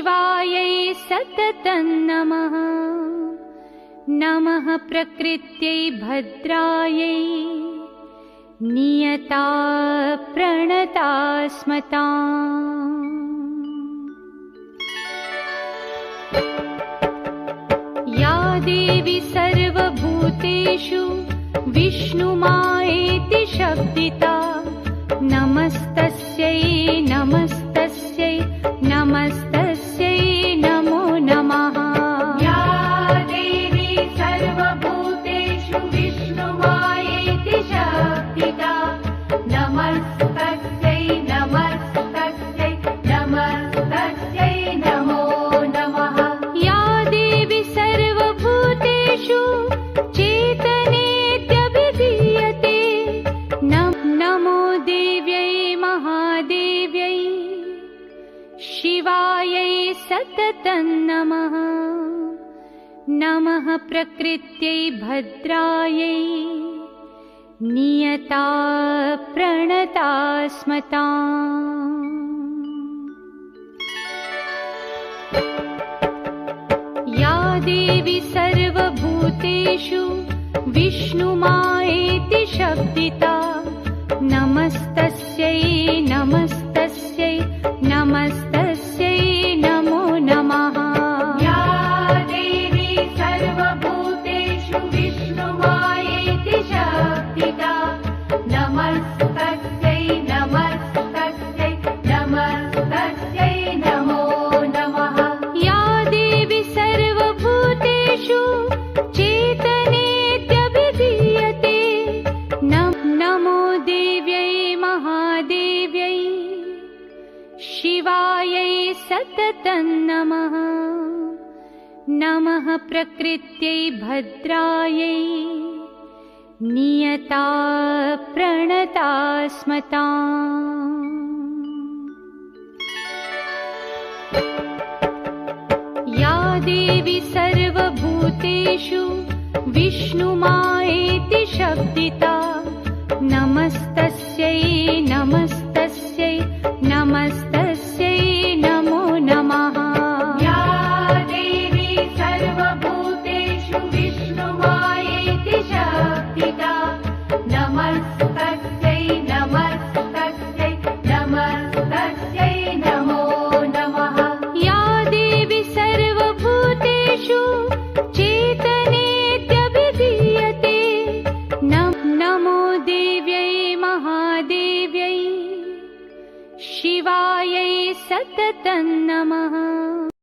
शिवायै सततं नमः। नमः प्रकृत्यै भद्रायै नियता प्रणता स्मताम्। या देवी सर्वभूतेषु विष्णुमायेति शब्दिता नमस्तस्यै नमस्तस्यै नमस्तस्यै नमो नमः। या देवी सर्वभूतेषु विष्णुमायेति शब्दिता नमस्तस्यै नमस्तस्यै नमस्तस्यै नमो नमः। या देवी सर्वभूतेषु चेतनेत्यभिधीयते नमो देव्यै महादेव्यै। शिवायै सततं नमः। नमः प्रकृत्यै भद्रायै नियता प्रणता स्मताम्। या देवी सर्वभूतेषु विष्णुमायेति शब्दिता नमस्तस्यै नमस्तस्यै नमस्तस्यै नमो नमः। या देवी सर्वभूतेषु विष्णुमायेति शब्दिता नमस्तस्यै नमस्तस्यै नमस्तस्यै नमो नमः। या देवी सर्वभूतेषु चेतनेत्यभिधीयते नमो देव्यै महादेव्यै। शिवायै सततं नमः। नमः प्रकृत्यै भद्रायै नियता प्रणता स्मताम्। या देवी सर्वभूतेषु विष्णुमायेति शब्दिता नमस्तस्यै नमस्तस्यै नमस्तस्यै नमो नमः। या देवी सर्वभूतेषु विष्णुमायेति शब्दिता नमस्तस्यै नमस्तस्यै नमस्तस्यै नमो नमः। या देवी सर्वभूतेषु चेतनेत्यभिधीयते नमो देव्यै महादेव्यै। शिवायै सततं नमः।